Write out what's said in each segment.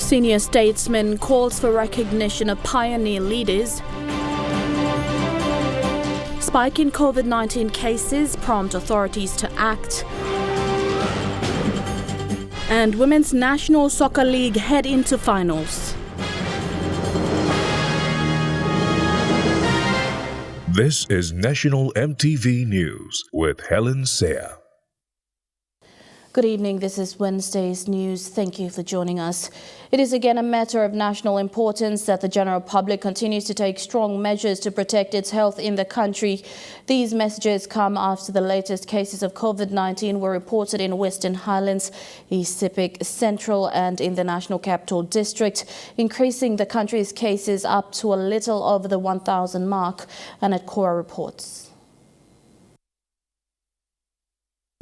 Senior statesman calls for recognition of pioneer leaders. Spike in COVID-19 cases prompt authorities to act. And Women's National Soccer League head into finals. This is National EMTV News with Helen Seah. Good evening. This is Wednesday's news. Thank you for joining us. It is again a matter of national importance that the general public continues to take strong measures to protect its health in the country. These messages come after the latest cases of COVID-19 were reported in Western Highlands, East Sepik Central and in the National Capital District, increasing the country's cases up to a little over the 1,000 mark. Annette Cora reports.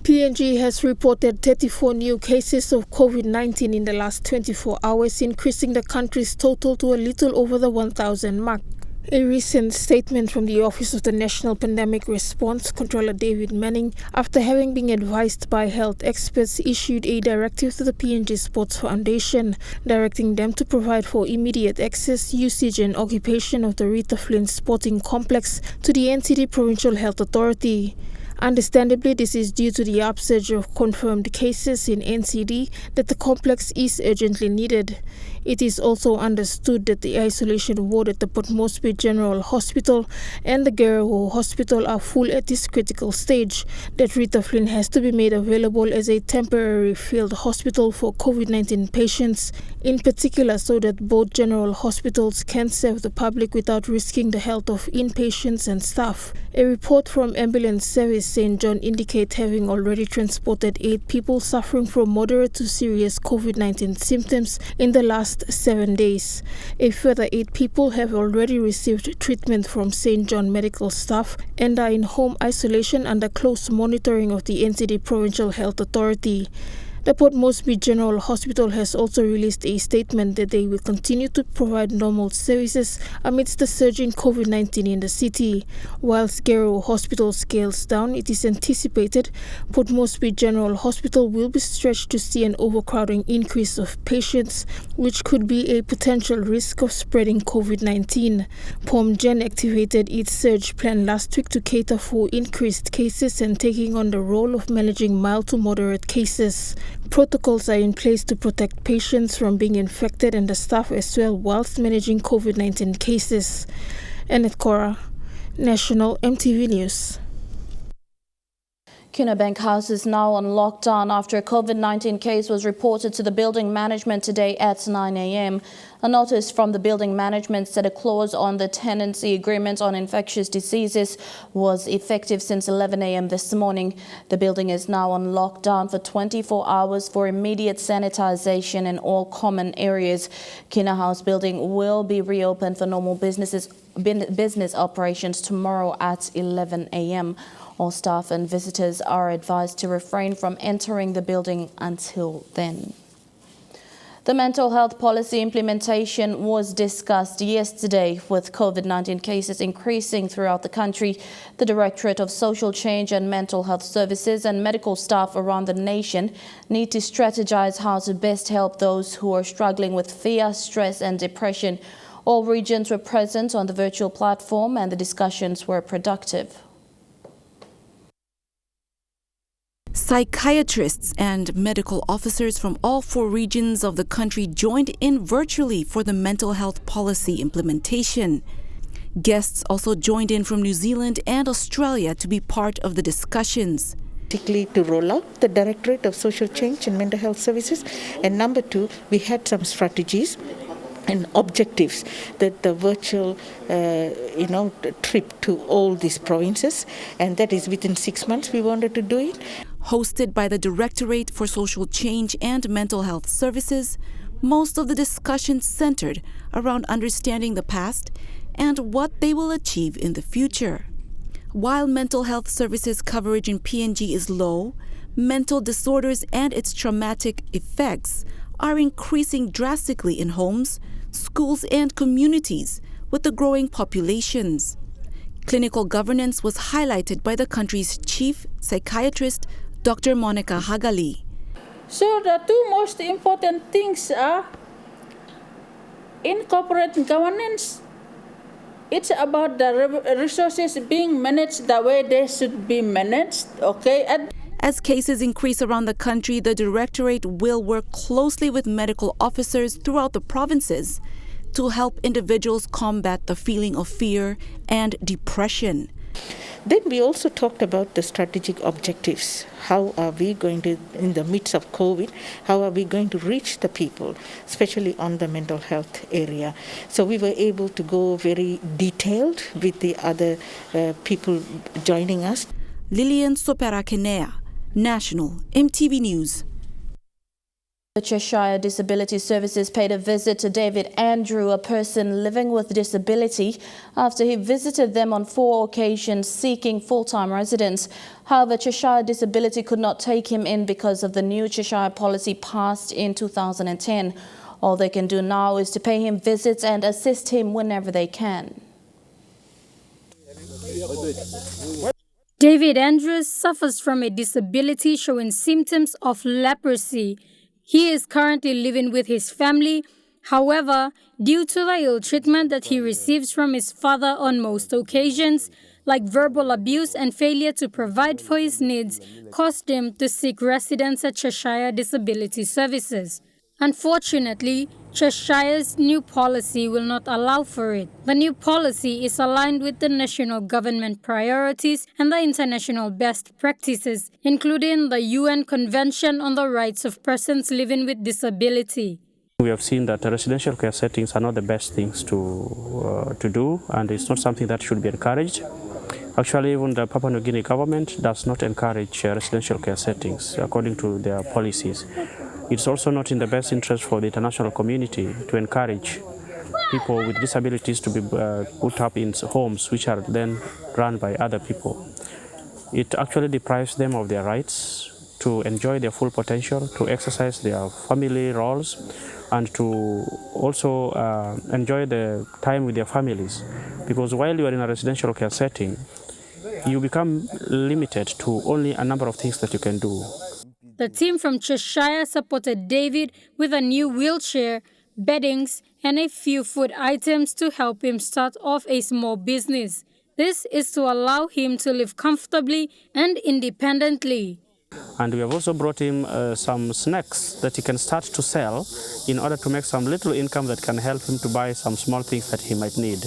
PNG has reported 34 new cases of COVID-19 in the last 24 hours, increasing the country's total to a little over the 1,000 mark. A recent statement from the Office of the National Pandemic Response Controller David Manning, after having been advised by health experts, issued a directive to the PNG Sports Foundation, directing them to provide for immediate access, usage and occupation of the Rita Flynn Sporting Complex to the NCD Provincial Health Authority. Understandably, this is due to the upsurge of confirmed cases in NCD that the complex is urgently needed. It is also understood that the isolation ward at the Port Moresby General Hospital and the Garawa Hospital are full at this critical stage, that Rita Flynn has to be made available as a temporary field hospital for COVID-19 patients, in particular so that both general hospitals can serve the public without risking the health of inpatients and staff. A report from Ambulance Service St. John indicates having already transported 8 people suffering from moderate to serious COVID-19 symptoms in the last 7 days. A further 8 people have already received treatment from St. John medical staff and are in home isolation under close monitoring of the NCD Provincial Health Authority. The Port Moresby General Hospital has also released a statement that they will continue to provide normal services amidst the surge in COVID-19 in the city. Whilst Garawa Hospital scales down, it is anticipated Port Moresby General Hospital will be stretched to see an overcrowding increase of patients, which could be a potential risk of spreading COVID-19. POMGen activated its surge plan last week to cater for increased cases and taking on the role of managing mild to moderate cases. Protocols are in place to protect patients from being infected and the staff as well whilst managing COVID-19 cases. Annette Cora, National EMTV News. Kina Bank House is now on lockdown after a COVID-19 case was reported to the building management today at 9 a.m. A notice from the building management said a clause on the tenancy agreement on infectious diseases was effective since 11 a.m. this morning. The building is now on lockdown for 24 hours for immediate sanitization in all common areas. Kina House building will be reopened for normal business operations tomorrow at 11 a.m. All staff and visitors are advised to refrain from entering the building until then. The mental health policy implementation was discussed yesterday. With COVID-19 cases increasing throughout the country, the Directorate of Social Change and Mental Health Services and medical staff around the nation need to strategize how to best help those who are struggling with fear, stress and depression. All regions were present on the virtual platform and the discussions were productive. Psychiatrists and medical officers from all 4 regions of the country joined in virtually for the mental health policy implementation. Guests also joined in from New Zealand and Australia to be part of the discussions. Particularly to roll out the Directorate of Social Change and Mental Health Services. And number 2, we had some strategies and objectives that the virtual trip to all these provinces, and that is within 6 months we wanted to do it. Hosted by the Directorate for Social Change and Mental Health Services, most of the discussions centered around understanding the past and what they will achieve in the future. While mental health services coverage in PNG is low, mental disorders and its traumatic effects are increasing drastically in homes, schools and communities with the growing populations. Clinical governance was highlighted by the country's chief psychiatrist, Dr. Monica Hagali. So the 2 most important things are in corporate governance, it's about the resources being managed the way they should be managed, okay? As cases increase around the country, the Directorate will work closely with medical officers throughout the provinces to help individuals combat the feeling of fear and depression. Then we also talked about the strategic objectives. How are we going to, in the midst of COVID, how are we going to reach the people, especially on the mental health area? So we were able to go very detailed with the other people joining us. Lilian Soperakenea, National EMTV News. The Cheshire Disability Services paid a visit to David Andrew, a person living with disability, after he visited them on 4 occasions seeking full-time residence. However, Cheshire Disability could not take him in because of the new Cheshire policy passed in 2010. All they can do now is to pay him visits and assist him whenever they can. David Andrews suffers from a disability showing symptoms of leprosy. He is currently living with his family. However, due to the ill treatment that he receives from his father on most occasions, like verbal abuse and failure to provide for his needs, caused him to seek residence at Cheshire Disability Services. Unfortunately, Cheshire's new policy will not allow for it. The new policy is aligned with the national government priorities and the international best practices, including the UN Convention on the Rights of Persons Living with Disability. We have seen that residential care settings are not the best things to do, and it's not something that should be encouraged. Actually, even the Papua New Guinea government does not encourage residential care settings according to their policies. It's also not in the best interest for the international community to encourage people with disabilities to be put up in homes which are then run by other people. It actually deprives them of their rights to enjoy their full potential, to exercise their family roles, and to also enjoy the time with their families. Because while you are in a residential care setting, you become limited to only a number of things that you can do. The team from Cheshire supported David with a new wheelchair, beddings, and a few food items to help him start off a small business. This is to allow him to live comfortably and independently. And we have also brought him some snacks that he can start to sell in order to make some little income that can help him to buy some small things that he might need.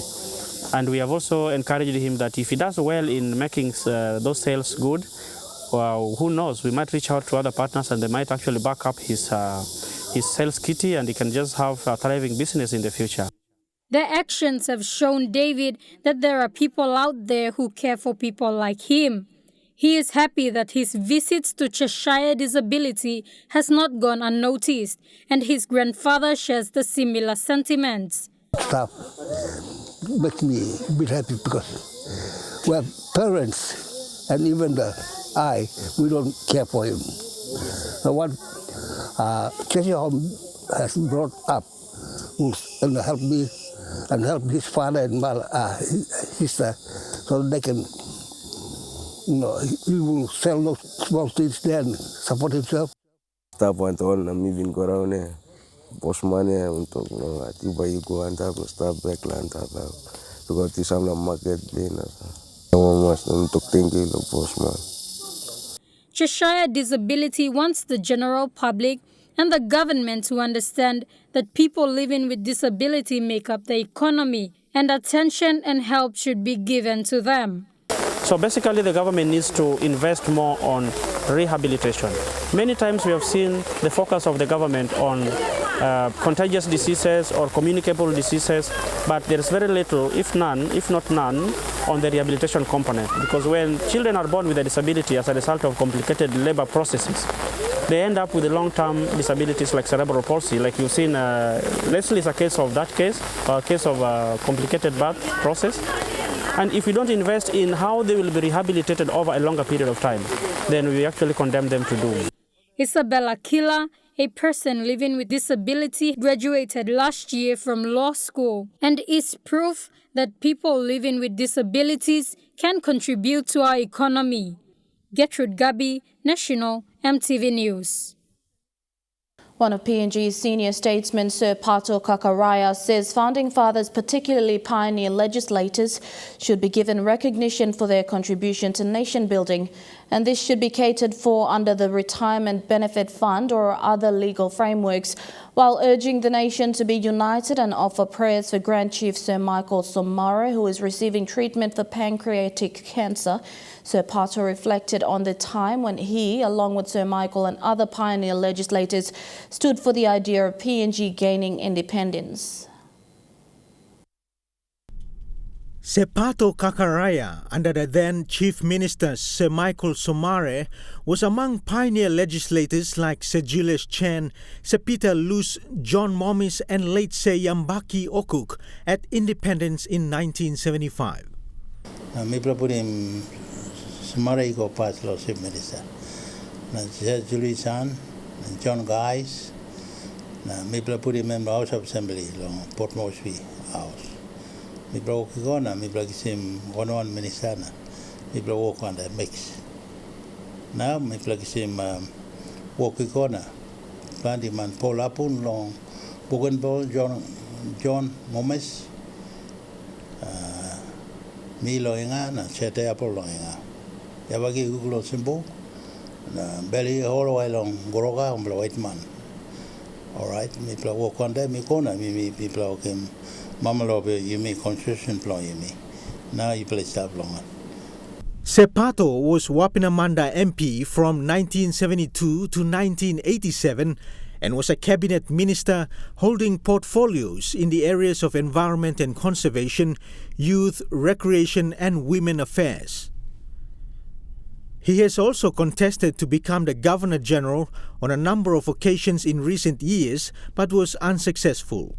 And we have also encouraged him that if he does well in making those sales good, well, who knows, we might reach out to other partners and they might actually back up his sales kitty, and he can just have a thriving business in the future. The actions have shown David that there are people out there who care for people like him. He is happy that his visits to Cheshire Disability has not gone unnoticed, and his grandfather shares the similar sentiments. Stuff makes me a bit happy because we have parents and even we don't care for him. So what Cheshire Home has brought up who's going to help me and help his father and his sister so they can, he will sell those small things there and support himself. Stop on moving around there. Postman untuk tiba iku antap stop back lantap because di sana market din mas untuk tinggi lo postman. Cheshire Disability wants the general public and the government to understand that people living with disability make up the economy, and attention and help should be given to them. So basically the government needs to invest more on rehabilitation. Many times we have seen the focus of the government on contagious diseases or communicable diseases, but there is very little, if not none, on the rehabilitation component. Because when children are born with a disability as a result of complicated labor processes, they end up with long-term disabilities like cerebral palsy. Like you've seen, Leslie is a case of that case, a case of a complicated birth process. And if we don't invest in how they will be rehabilitated over a longer period of time, then we actually condemn them to doom. Isabella Killa, a person living with disability, graduated last year from law school and is proof that people living with disabilities can contribute to our economy. Gertrude Gabi, National EMTV News. One of PNG's senior statesmen, Sir Pato Kakaraya, says founding fathers, particularly pioneer legislators, should be given recognition for their contribution to nation building, and this should be catered for under the Retirement Benefit Fund or other legal frameworks, while urging the nation to be united and offer prayers for Grand Chief Sir Michael Somare, who is receiving treatment for pancreatic cancer. Sir Pato reflected on the time when he, along with Sir Michael and other pioneer legislators, stood for the idea of PNG gaining independence. Sir Pato Kakaraya, under the then Chief Minister Sir Michael Somare, was among pioneer legislators like Sir Julius Chen, Sir Peter Luce, John Momis and late Sir Yambaki Okuk at independence in 1975. Somare go past law Chief Minister. Sir Julius Chen, John Guys, Mipla member House of Assembly long Port Moresby House. Mi bro kigona mi bro kisim one minister na mi bro walk on the mix now mi bro kisim walk kigona planti man polapun long Bougainville John Momes mi lo inga na chete apol lo inga ya bagi gulo simbo na belly all way long goroga white man. All right, mi bro walk on there mi kona mi bro kim Mamalobe, you may constitution plan you may. Now you play stop long. Sir Pato was Wapinamanda MP from 1972 to 1987 and was a cabinet minister holding portfolios in the areas of environment and conservation, youth, recreation and women affairs. He has also contested to become the Governor General on a number of occasions in recent years but was unsuccessful.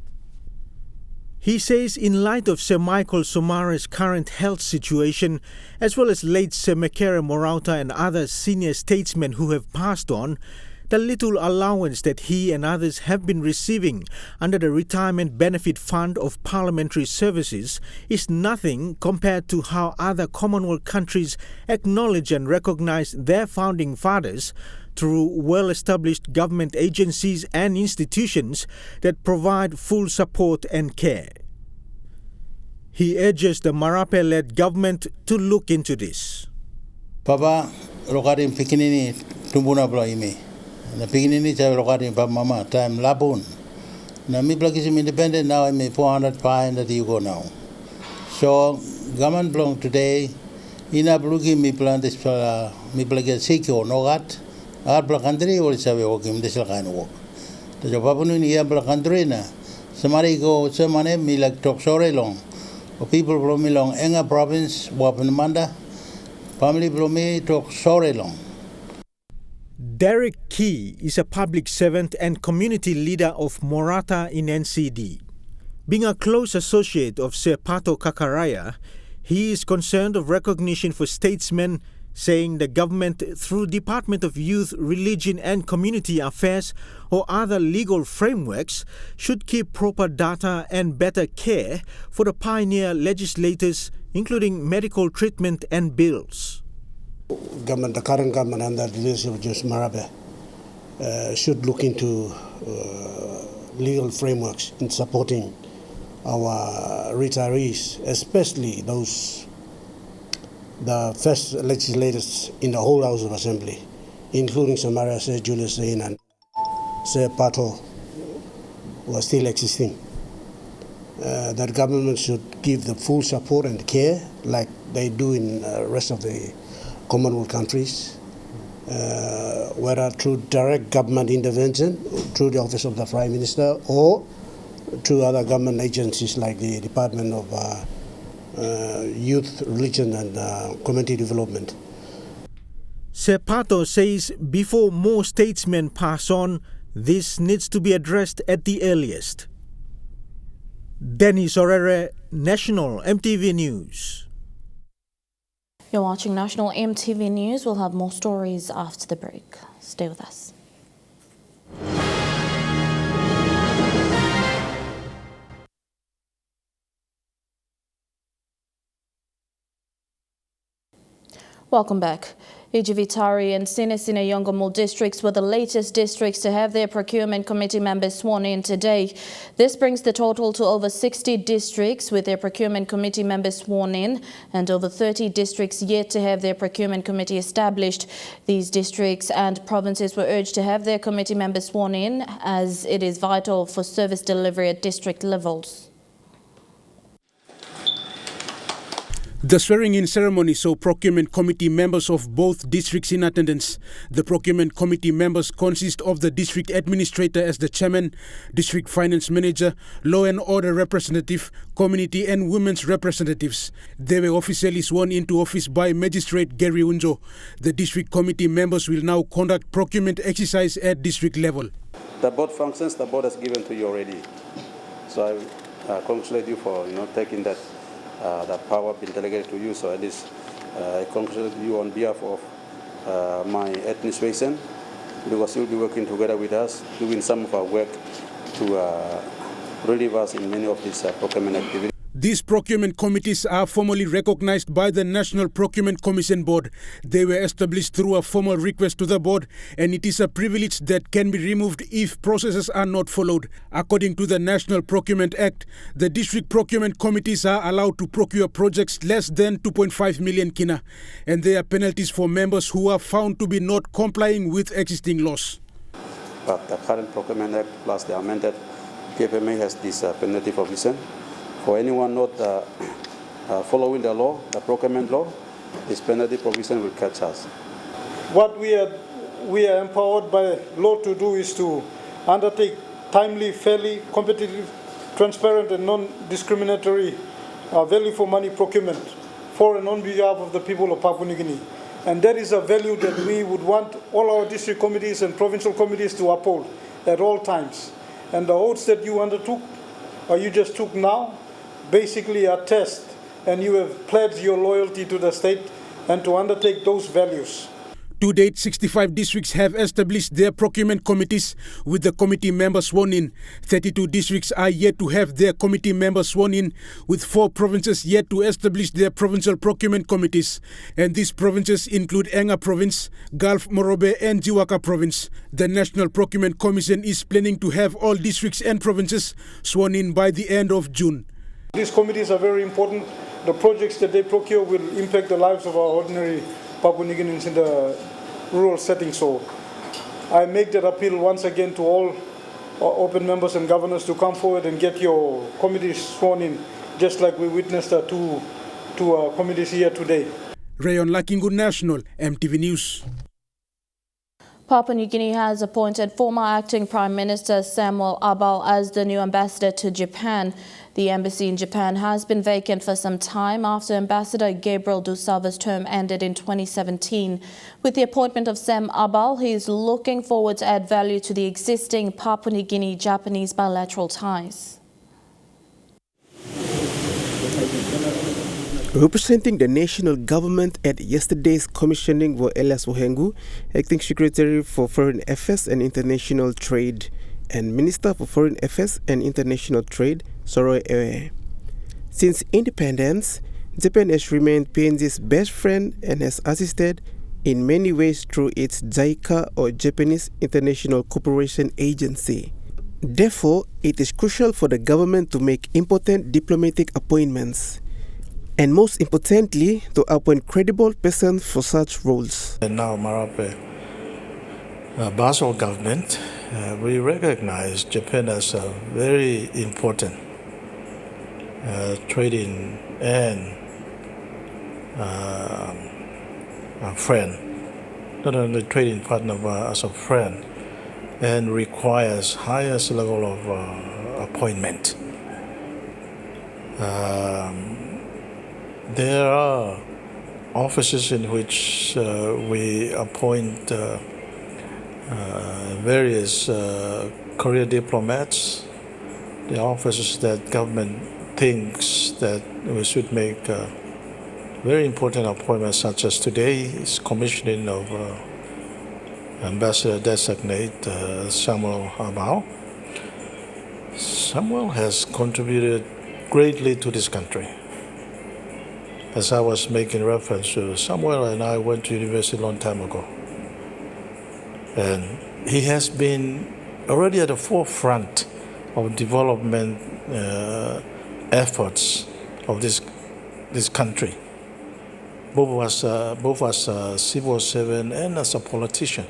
He says in light of Sir Michael Somare's current health situation, as well as late Sir Mekere Morauta and other senior statesmen who have passed on, the little allowance that he and others have been receiving under the Retirement Benefit Fund of Parliamentary Services is nothing compared to how other Commonwealth countries acknowledge and recognize their founding fathers through well-established government agencies and institutions that provide full support and care. He urges the Marape-led government to look into this. Papa, lokarim pikinini tumbuna blo imi. Na pikinini cha lokarim pa mama time labun. Na mi blakisim independent now I may 400 fine that you go now. So government belong today. Ina bluki mi plan this mi blakis sikyo nogat. Agar belakandri boleh sahaja walking desal kain walk. Tapi apa pun ini ia belakandri na. Semari ko semane milak tok sore long. O people belum milong enga province Wapinamanda. Family belum tok sore long. Derek Key is a public servant and community leader of Morata in NCD. Being a close associate of Sir Pato Kakaraya, he is concerned of recognition for statesmen, saying the government, through Department of Youth, Religion and Community Affairs or other legal frameworks, should keep proper data and better care for the pioneer legislators, including medical treatment and bills. The current government under the leadership of James Marape should look into legal frameworks in supporting our retirees, especially the first legislators in the whole House of Assembly, including Samaria, Sir Julius Zain and Sir Pato, who are still existing. That government should give the full support and care like they do in the rest of the Commonwealth countries, whether through direct government intervention, through the Office of the Prime Minister, or through other government agencies like the Department of Youth, Religion and Community Development. Sir Pato says before more statesmen pass on, this needs to be addressed at the earliest. Dennis Orere, National EMTV News. You're watching National EMTV News. We'll have more stories after the break. Stay with us. Welcome back. Ijivitari and Sinisine Yongomul districts were the latest districts to have their procurement committee members sworn in today. This brings the total to over 60 districts with their procurement committee members sworn in and over 30 districts yet to have their procurement committee established. These districts and provinces were urged to have their committee members sworn in as it is vital for service delivery at district levels. The swearing-in ceremony saw procurement committee members of both districts in attendance. The procurement committee members consist of the district administrator as the chairman, district finance manager, law and order representative, community and women's representatives. They were officially sworn into office by Magistrate Gary Unjo. The district committee members will now conduct procurement exercise at district level. The board functions, the board has given to you already. So I congratulate you for taking that. That power been delegated to you, so at least I congratulate you on behalf of my administration, because you'll be working together with us, doing some of our work to relieve us in many of these procurement activities. These procurement committees are formally recognized by the National Procurement Commission Board. They were established through a formal request to the board, and it is a privilege that can be removed if processes are not followed. According to the National Procurement Act, the district procurement committees are allowed to procure projects less than 2.5 million kina, and there are penalties for members who are found to be not complying with existing laws. But the current Procurement Act plus the amended PFMA has this penalty provision. For anyone not following the law, the procurement law, this penalty provision will catch us. What we are empowered by law to do is to undertake timely, fairly, competitive, transparent and non-discriminatory value for money procurement for and on behalf of the people of Papua New Guinea. And that is a value that we would want all our district committees and provincial committees to uphold at all times. And the oaths that you undertook, or you just took now, basically are test, and you have pledged your loyalty to the state and to undertake those values. To date, 65 districts have established their procurement committees with the committee members sworn in. 32 districts are yet to have their committee members sworn in, with 4 provinces yet to establish their provincial procurement committees. And these provinces include Enga Province, Gulf Morobe and Jiwaka Province. The National Procurement Commission is planning to have all districts and provinces sworn in by the end of June. These committees are very important. The projects that they procure will impact the lives of our ordinary Papua New Guineans in the rural setting. So I make that appeal once again to all open members and governors to come forward and get your committees sworn in, just like we witnessed two committees here today. Rayon Lakingu National, MTV News. Papua New Guinea has appointed former acting Prime Minister Samuel Abbal as the new ambassador to Japan. The embassy in Japan has been vacant for some time after Ambassador Gabriel Dusalva's term ended in 2017. With the appointment of Sam Abbal, he is looking forward to add value to the existing Papua New Guinea-Japanese bilateral ties. Representing the national government at yesterday's commissioning were Elias Wohengu, Acting Secretary for Foreign Affairs and International Trade, and Minister for Foreign Affairs and International Trade, Soroe Ewe. Since independence, Japan has remained PNG's best friend and has assisted in many ways through its JICA or Japanese International Cooperation Agency. Therefore, it is crucial for the government to make important diplomatic appointments, and most importantly, to appoint credible persons for such roles. And now, Marape, Basel government, we recognize Japan as a very important trading and a friend, not only trading partner but as a friend, and requires highest level of appointment. There are offices in which we appoint various career diplomats. The offices that government thinks that we should make very important appointments, such as today's commissioning of Ambassador Designate Samuel Abbal. Samuel has contributed greatly to this country. as I was making reference to, Samuel and I went to university a long time ago. And he has been already at the forefront of development efforts of this country, both as a civil servant and as a politician,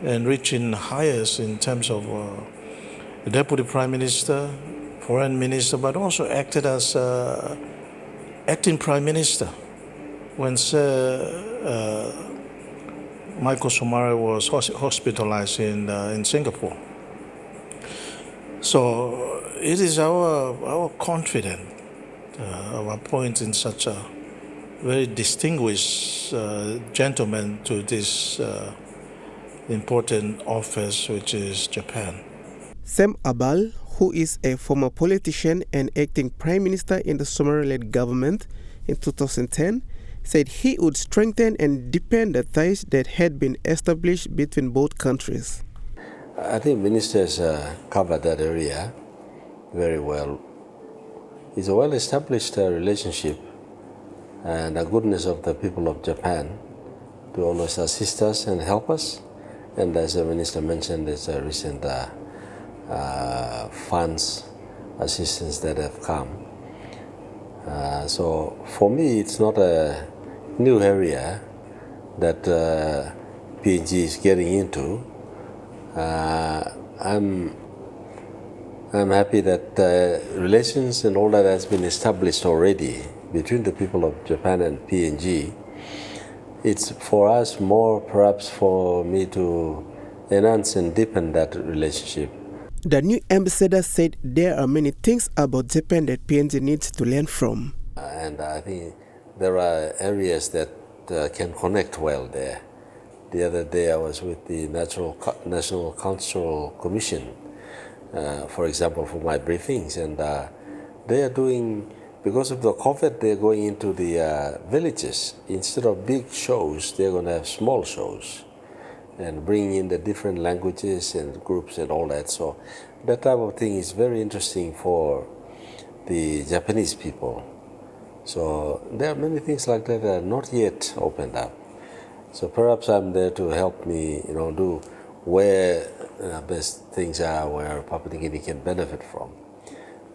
and reaching highest in terms of deputy prime minister, foreign minister, but also acted as acting prime minister when Sir Michael Somare was hospitalized in Singapore. So it is our confidence of appointing such a very distinguished gentleman to this important office, which is Japan. Sam Abbal, who is a former politician and acting prime minister in the Somare-led government in 2010, said he would strengthen and deepen the ties that had been established between both countries. I think ministers covered that area very well. It's a well-established relationship and the goodness of the people of Japan to always assist us and help us. And as the minister mentioned, there's a recent funds assistance that have come. So for me, it's not a new area that PNG is getting into. I'm happy that relations and all that has been established already between the people of Japan and PNG. It's for us more, perhaps, for me to enhance and deepen that relationship. The new ambassador said there are many things about Japan that PNG needs to learn from. And I think there are areas that can connect well there. The other day I was with the National Cultural Commission, for example, for my briefings, and they are doing, because of the COVID, they're going into the villages. Instead of big shows, they're going to have small shows and bring in the different languages and groups and all that. So that type of thing is very interesting for the Japanese people. So there are many things like that that are not yet opened up. So perhaps I'm there to help me, do where best things are, where Papua New Guinea can benefit from.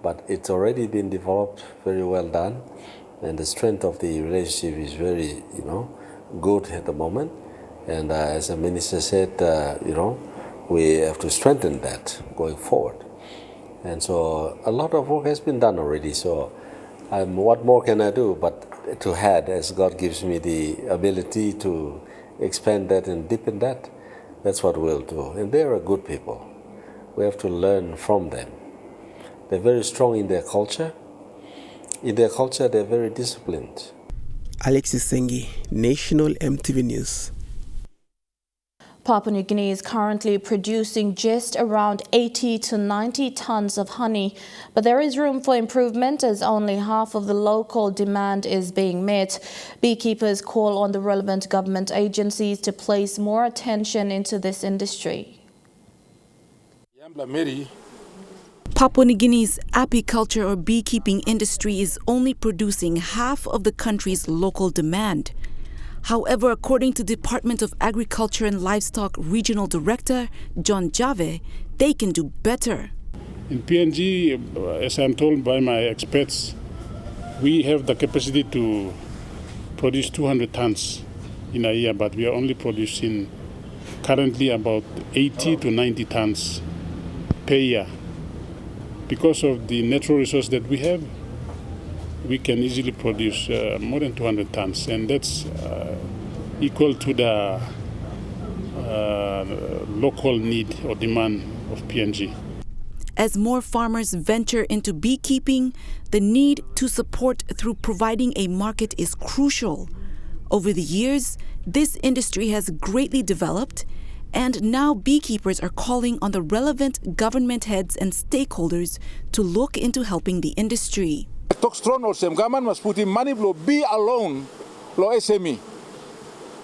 But it's already been developed, very well done, and the strength of the relationship is very, good at the moment. And as the minister said, we have to strengthen that going forward. And so a lot of work has been done already. So what more can I do but to add, as God gives me the ability to expand that and deepen that? That's what we'll do. And they are good people. We have to learn from them. They're very strong in their culture. In their culture, they're very disciplined. Alexis Sengi, National EMTV News. Papua New Guinea is currently producing just around 80 to 90 tons of honey, but there is room for improvement as only half of the local demand is being met. Beekeepers call on the relevant government agencies to place more attention into this industry. Papua New Guinea's apiculture or beekeeping industry is only producing half of the country's local demand. However, according to Department of Agriculture and Livestock Regional Director John Jave, they can do better. In PNG, as I'm told by my experts, we have the capacity to produce 200 tons in a year, but we are only producing currently about 80 to 90 tons per year. Because of the natural resource that we have, we can easily produce more than 200 tons, and that's equal to the local need or demand of PNG. As more farmers venture into beekeeping, the need to support through providing a market is crucial. Over the years, this industry has greatly developed, and now beekeepers are calling on the relevant government heads and stakeholders to look into helping the industry. Government must put in money lo bee alone lo SME.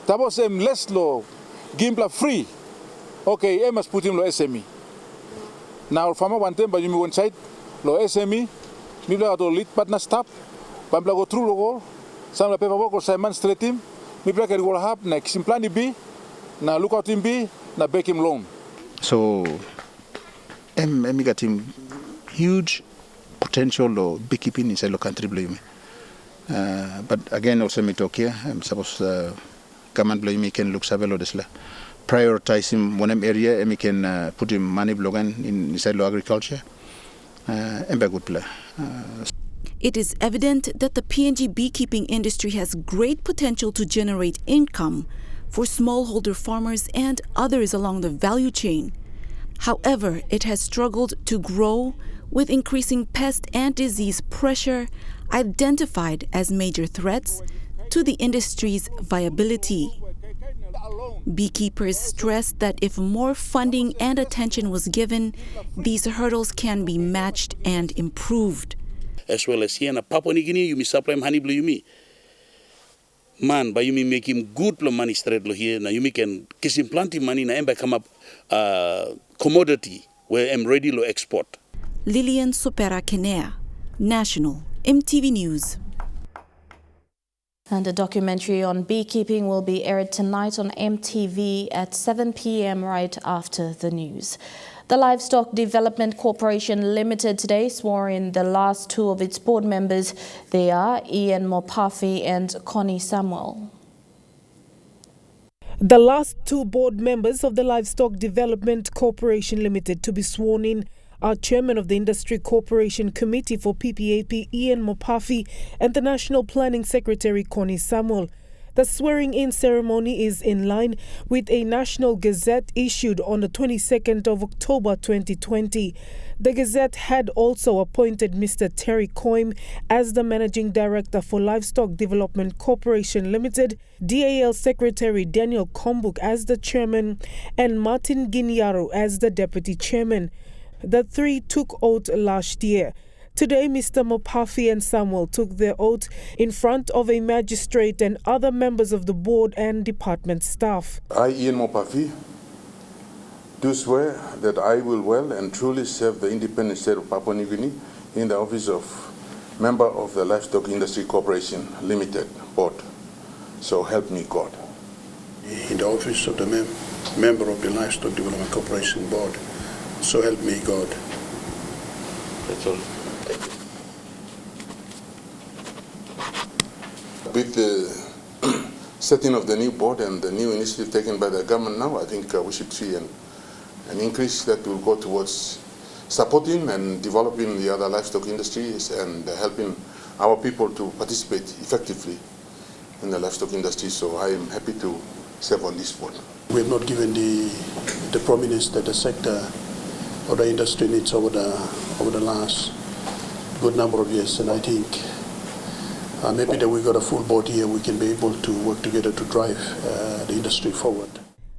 Tapos less lo gimpla free. Okay, must put in lo SME. Now farmer one time but you one side lo SME, mi lo lead partner stop Pambla go through logo, some paperwork or Simon straight him, me play will have na Kisimplani B, na look out him B, na back him loan. So, I got him huge potential of beekeeping inside the country, believe me. But again, also me talk here. I'm supposed government believe me can look savelo desla. Prioritize him one area, and we can put him money blogan inside the agriculture. And be good play. It is evident that the PNG beekeeping industry has great potential to generate income for smallholder farmers and others along the value chain. However, it has struggled to grow with increasing pest and disease pressure identified as major threats to the industry's viability. Beekeepers stress that if more funding and attention was given, these hurdles can be matched and improved. As well as here in Papua New Guinea, you may supply honey blue, you may. Man, but you may make him good money straight here. Now you may can kiss him plenty money na emba come up commodity where I'm ready to export. Lilian Sopera Kenea, National EMTV News. And a documentary on beekeeping will be aired tonight on EMTV at 7 p.m. right after the news. The Livestock Development Corporation Limited today swore in the last two of its board members. They are Ian Mopafi and Connie Samuel. The last two board members of the Livestock Development Corporation Limited to be sworn in are Chairman of the Industry Corporation Committee for PPAP, Ian Mopafi, and the National Planning Secretary, Connie Samuel. The swearing-in ceremony is in line with a National Gazette issued on the 22nd of October 2020. The Gazette had also appointed Mr. Terry Coim as the Managing Director for Livestock Development Corporation Limited, DAL Secretary Daniel Kombuk as the Chairman, and Martin Guinea as the Deputy Chairman. The three took oath last year. Today, Mr. Mopafi and Samuel took their oath in front of a magistrate and other members of the board and department staff. I, Ian Mopafi, do swear that I will well and truly serve the independent state of Papua New Guinea in the office of member of the Livestock Industry Corporation Limited Board. So help me God. In the office of the member of the Livestock Development Corporation Board. So help me God. That's all. With the setting of the new board and the new initiative taken by the government now, I think we should see an increase that will go towards supporting and developing the other livestock industries and helping our people to participate effectively in the livestock industry. So I am happy to serve on this board. We have not given the prominence that the sector or the industry needs over the last good number of years, and I think maybe that we got a full board here, we can be able to work together to drive the industry forward.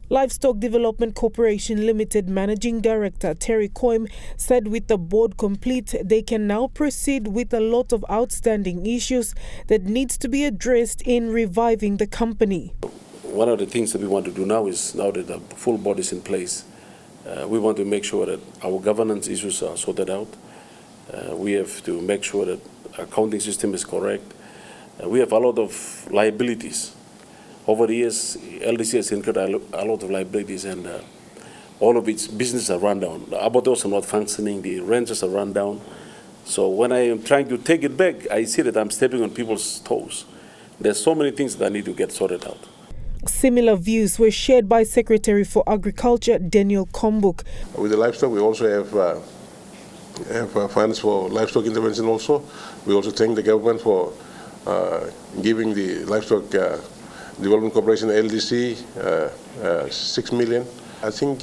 Livestock Development Corporation Limited Managing Director Terry Coim said with the board complete, they can now proceed with a lot of outstanding issues that needs to be addressed in reviving the company. One of the things that we want to do now is, now that the full board is in place, we want to make sure that our governance issues are sorted out. We have to make sure that accounting system is correct. We have a lot of liabilities. Over the years, LDC has incurred a lot of liabilities, and all of its businesses are run down. The abattoirs are not functioning, the ranches are run down. So when I am trying to take it back, I see that I'm stepping on people's toes. There's so many things that I need to get sorted out. Similar views were shared by Secretary for Agriculture Daniel Kombuk. With the livestock, we also have funds for livestock intervention also. We also thank the government for giving the Livestock Development Corporation LDC 6 million. I think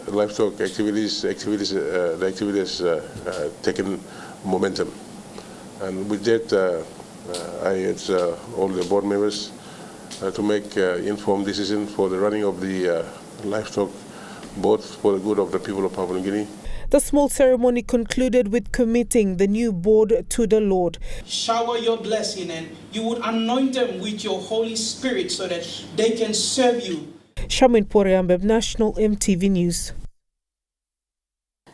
livestock the activities taken momentum, and with that I urge all the board members to make informed decisions for the running of the livestock, both for the good of the people of Papua New Guinea. The small ceremony concluded with committing the new board to the Lord. Shower your blessing, and you would anoint them with your Holy Spirit so that they can serve you. Shamin Poreambeb, National EMTV News.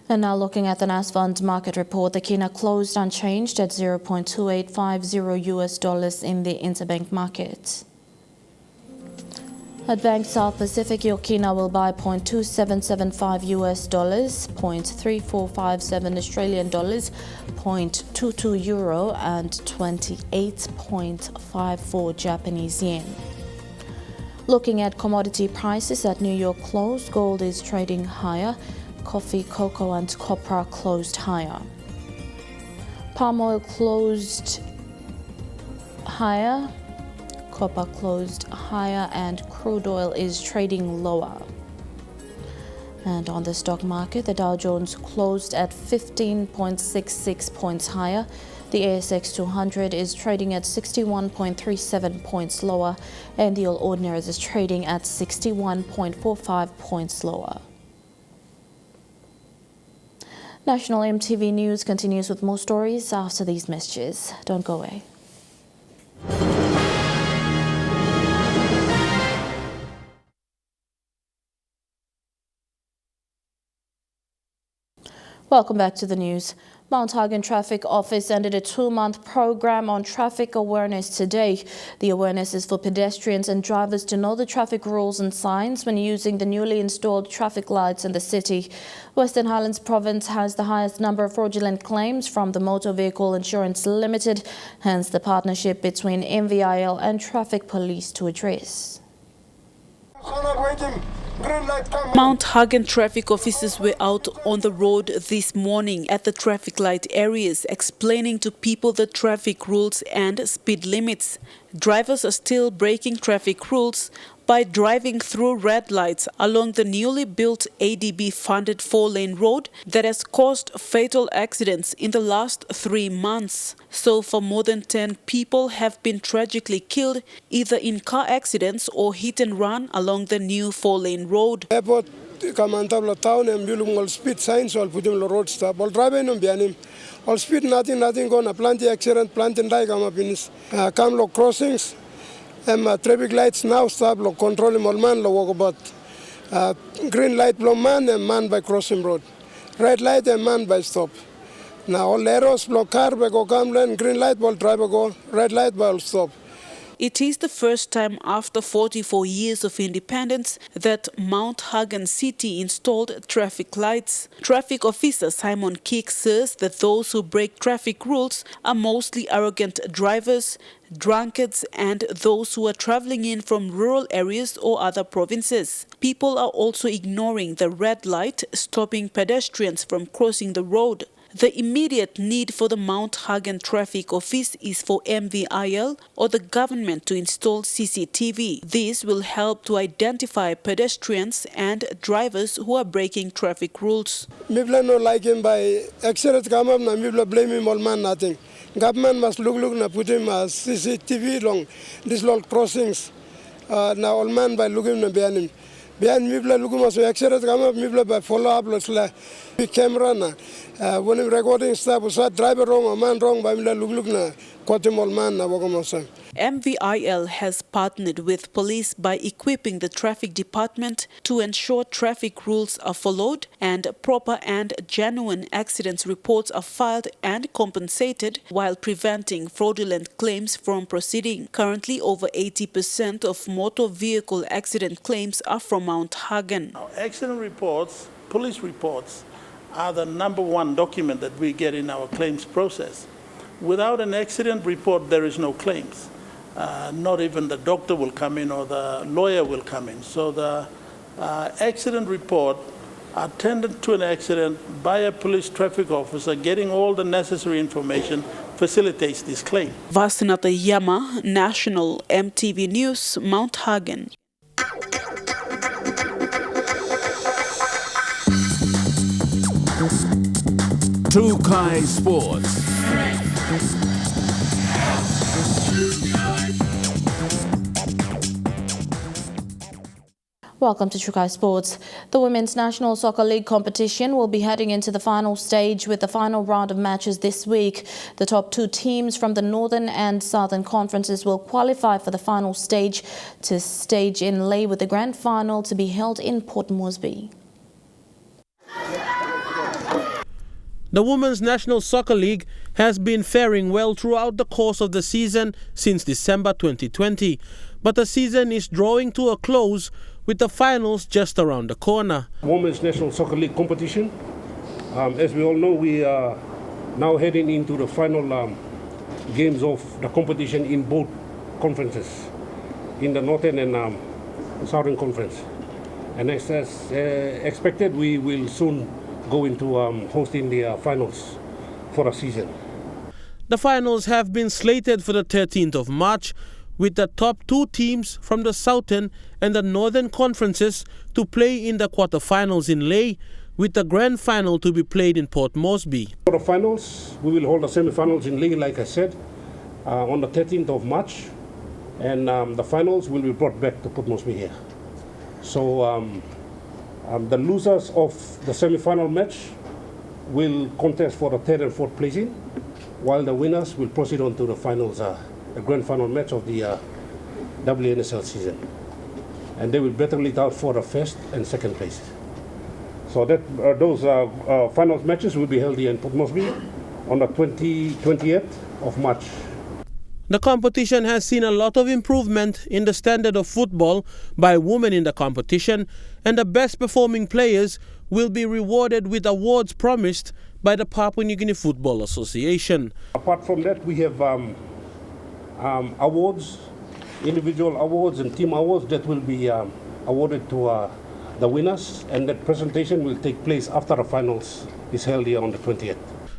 And now looking at the NASFund market report, the kina closed unchanged at $0.2850 in the interbank market. At Bank South Pacific, your kina will buy $0.2775 $0.3457 Australian dollars, €0.22 and 28.54 Japanese yen. Looking at commodity prices at New York close, gold is trading higher. Coffee, cocoa and copra closed higher. Palm oil closed higher. Copper closed higher and crude oil is trading lower. And on the stock market, the Dow Jones closed at 15.66 points higher. The ASX 200 is trading at 61.37 points lower, and the All Ordinaries is trading at 61.45 points lower. National EMTV News continues with more stories after these messages. Don't go away. Welcome back to the news. Mount Hagen Traffic Office ended a 2-month program on traffic awareness today. The awareness is for pedestrians and drivers to know the traffic rules and signs when using the newly installed traffic lights in the city. Western Highlands Province has the highest number of fraudulent claims from the Motor Vehicle Insurance Limited, hence the partnership between MVIL and Traffic Police to address. Mount Hagen traffic officers were out on the road this morning at the traffic light areas, explaining to people the traffic rules and speed limits. Drivers are still breaking traffic rules by driving through red lights along the newly built ADB-funded 4-lane road that has caused fatal accidents in the last 3 months. So far, more than 10 people have been tragically killed either in car accidents or hit and run along the new 4-lane road. Airport kamantabla town and bulung speed signs all putim lo road stop all driving on bianim all speed nothing gonna plenty accident plenty die kama finis come lo crossings. Traffic lights now stop lo control all man lo walk about green light blow man and man by crossing road, red light and man by stop. Now all arrows blow car by go come lane, green light will driver go, red light will stop. It is the first time after 44 years of independence that Mount Hagen City installed traffic lights. Traffic officer Simon Kick says that those who break traffic rules are mostly arrogant drivers, drunkards and those who are traveling in from rural areas or other provinces. People are also ignoring the red light, stopping pedestrians from crossing the road. The immediate need for the Mount Hagen Traffic Office is for MVIL or the government to install CCTV. This will help to identify pedestrians and drivers who are breaking traffic rules. People no like him by accident come up, na people blame him all man nothing. Government must look na put him as CCTV long these long crossings. Now all man by looking na behind him. Behind people look must accident come up, people by follow up like big camera na. When recording stuff, was driver wrong or man wrong, by look na all man na MVIL has partnered with police by equipping the traffic department to ensure traffic rules are followed and proper and genuine accidents reports are filed and compensated while preventing fraudulent claims from proceeding. Currently, over 80% of motor vehicle accident claims are from Mount Hagen. Accident reports, police reports, are the #1 document that we get in our claims process. Without an accident report, there is no claims. Not even the doctor will come in or the lawyer will come in. So the accident report attended to an accident by a police traffic officer, getting all the necessary information, facilitates this claim. Vasinata Yama, National EMTV News, Mount Hagen. Tukai Sports. Welcome to Chukai Sports. The Women's National Soccer League competition will be heading into the final stage with the final round of matches this week. The top 2 teams from the Northern and Southern Conferences will qualify for the final stage to stage in Lae with the grand final to be held in Port Moresby. The Women's National Soccer League has been faring well throughout the course of the season since December 2020, but the season is drawing to a close with the finals just around the corner. Women's National Soccer League competition. As we all know, we are now heading into the final games of the competition in both conferences, in the Northern and Southern Conference. And as expected, we will soon go into hosting the finals for the season. The finals have been slated for the 13th of March, with the top two teams from the Southern and the Northern Conferences to play in the quarterfinals in Lae, with the grand final to be played in Port Moresby. For the finals, we will hold the semi-finals in Lae, like I said, on the 13th of March, and the finals will be brought back to Port Moresby here. So the losers of the semi-final match will contest for the third and fourth placing, while the winners will proceed on to the finals, the grand final match of the WNSL season. And they will battle it out for the first and second place. So that those finals matches will be held here in Port Moresby on the 28th of March. The competition has seen a lot of improvement in the standard of football by women in the competition, and the best performing players will be rewarded with awards promised by the Papua New Guinea Football Association. Apart from that, we have awards, individual awards and team awards that will be awarded to the winners, and that presentation will take place after the finals is held here on the 20th.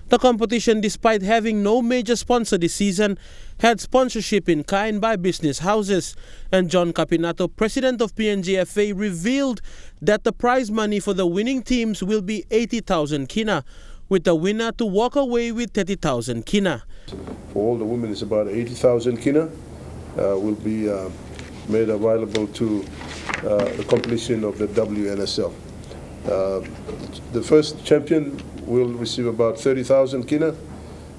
The competition, despite having no major sponsor this season, had sponsorship in kind by business houses. And John Capinato, president of PNGFA, revealed that the prize money for the winning teams will be 80,000 kina, with the winner to walk away with 30,000 kina. For all the women, it's about 80,000 kina will be made available to the completion of the WNSL. The first champion will receive about 30,000 kina,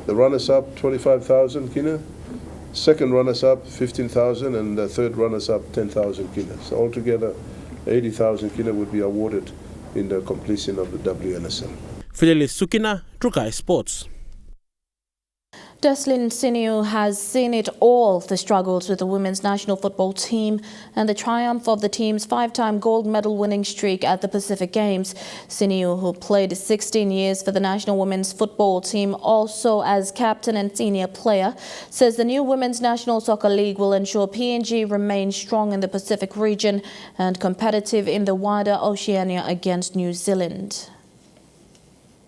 the runners-up 25,000 kina, second runners-up 15,000, and the third runners-up 10,000 kina. So altogether 80,000 kina will be awarded in the completion of the WNSL. Fidelis Sukina, Trukai Sports. Deslin Siniu has seen it all, the struggles with the women's national football team and the triumph of the team's 5-time gold medal winning streak at the Pacific Games. Siniu, who played 16 years for the national women's football team, also as captain and senior player, says the new Women's National Soccer League will ensure PNG remains strong in the Pacific region and competitive in the wider Oceania against New Zealand.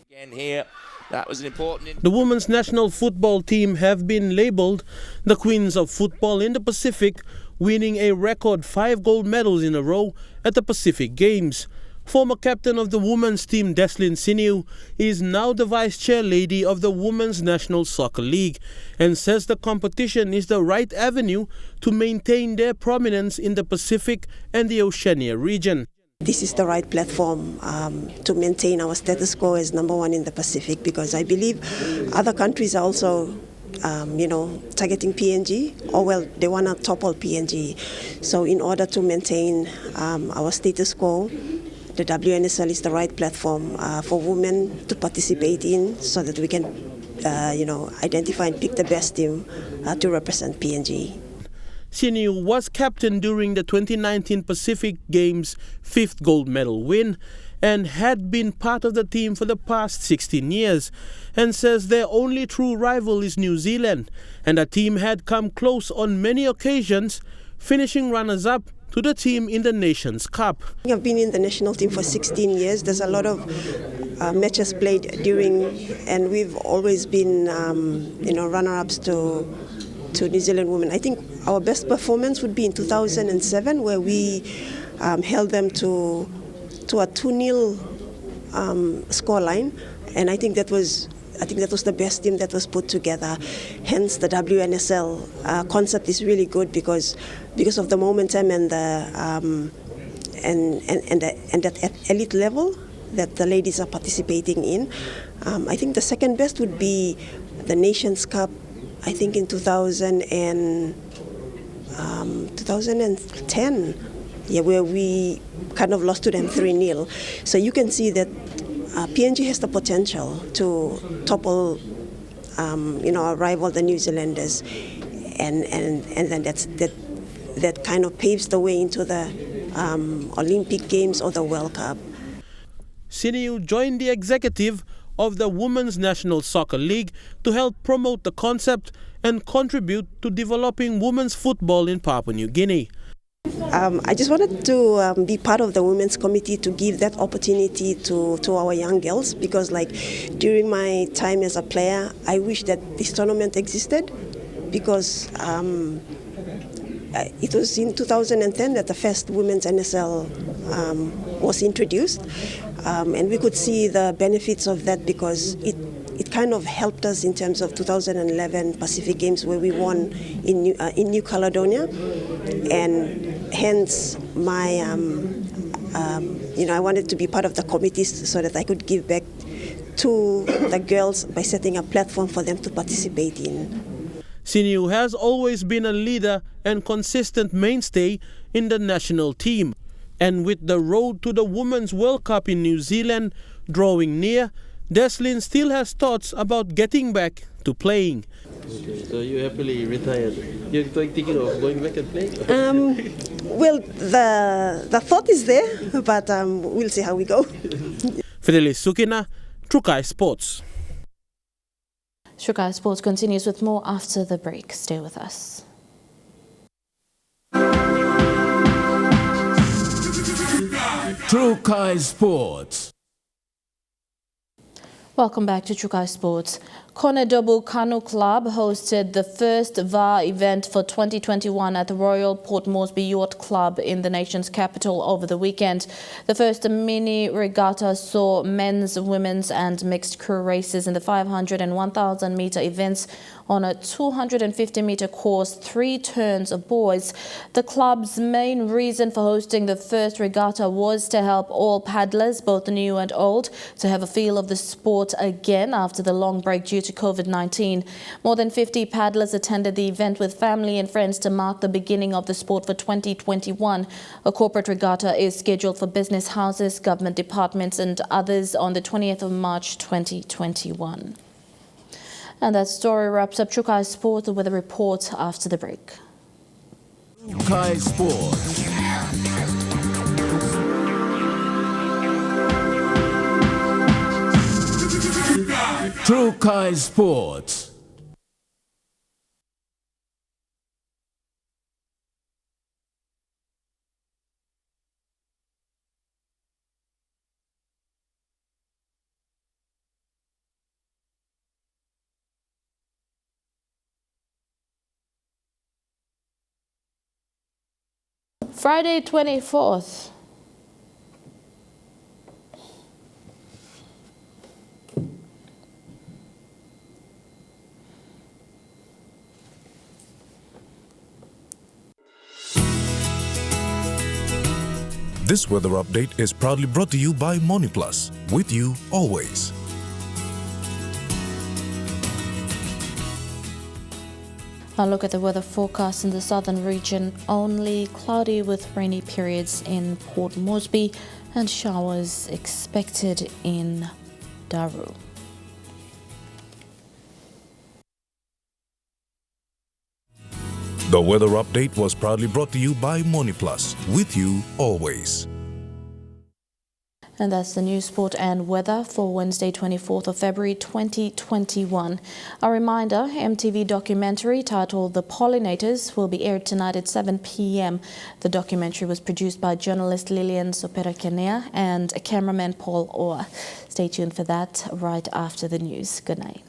Again here. That was an important... The women's national football team have been labelled the Queens of Football in the Pacific, winning a record 5 gold medals in a row at the Pacific Games. Former captain of the women's team, Deslin Siniu, is now the vice chair lady of the Women's National Soccer League and says the competition is the right avenue to maintain their prominence in the Pacific and the Oceania region. This is the right platform to maintain our status quo as number one in the Pacific, because I believe other countries are also, targeting PNG, or well, they want to topple PNG. So in order to maintain our status quo, the WNSL is the right platform for women to participate in, so that we can, identify and pick the best team to represent PNG. Siniu was captain during the 2019 Pacific Games' 5th gold medal win and had been part of the team for the past 16 years, and says their only true rival is New Zealand, and the team had come close on many occasions, finishing runners-up to the team in the Nations Cup. I've been in the national team for 16 years. There's a lot of matches played during, and we've always been, runner-ups to New Zealand women. I think our best performance would be in 2007, where we held them to a 2-0 scoreline, and I think that was the best team that was put together. Hence, the WNSL concept is really good because of the momentum and the and that elite level that the ladies are participating in. I think the second best would be the Nations Cup. I think in 2010, where we kind of lost to them 3-0. So you can see that PNG has the potential to topple, our rival, the New Zealanders, and then that kind of paves the way into the Olympic Games or the World Cup. Siniu joined the executive of the Women's National Soccer League to help promote the concept and contribute to developing women's football in Papua New Guinea. I just wanted to be part of the women's committee to give that opportunity to our young girls, because during my time as a player, I wish that this tournament existed, because it was in 2010 that the first women's NSL was introduced, and we could see the benefits of that, because it kind of helped us in terms of 2011 Pacific Games, where we won in New Caledonia, and hence my I wanted to be part of the committees so that I could give back to the girls by setting a platform for them to participate in. Siniu has always been a leader and consistent mainstay in the national team. And with the road to the Women's World Cup in New Zealand drawing near, Deslin still has thoughts about getting back to playing. Okay, so you happily retired. You're thinking of going back and playing? Well, the thought is there, but we'll see how we go. Fidelis Sukina, Trukai Sports. Trukai Sports continues with more after the break. Stay with us. Trukai Sports. Welcome back to Trukai Sports. Konedobu Kanu Club hosted the first VAR event for 2021 at the Royal Port Moresby Yacht Club in the nation's capital over the weekend. The first mini regatta saw men's, women's and mixed crew races in the 500 and 1,000 metre events on a 250-metre course, 3 turns of boys. The club's main reason for hosting the first regatta was to help all paddlers, both new and old, to have a feel of the sport again after the long break due to COVID-19. More than 50 paddlers attended the event with family and friends to mark the beginning of the sport for 2021. A corporate regatta is scheduled for business houses, government departments and others on the 20th of March 2021. And that story wraps up Trukai Sport with a report after the break. Trukai Sports. Trukai Sports. Friday 24th. This weather update is proudly brought to you by MoniPlus, with you always. A look at the weather forecast in the southern region. Only cloudy with rainy periods in Port Moresby and showers expected in Daru. The weather update was proudly brought to you by MoniPlus, with you always. And that's the news, sport and weather for Wednesday, 24th of February 2021. A reminder, EMTV documentary titled The Pollinators will be aired tonight at 7 p.m. The documentary was produced by journalist Lillian Sopera-Kenea and cameraman Paul Orr. Stay tuned for that right after the news. Good night.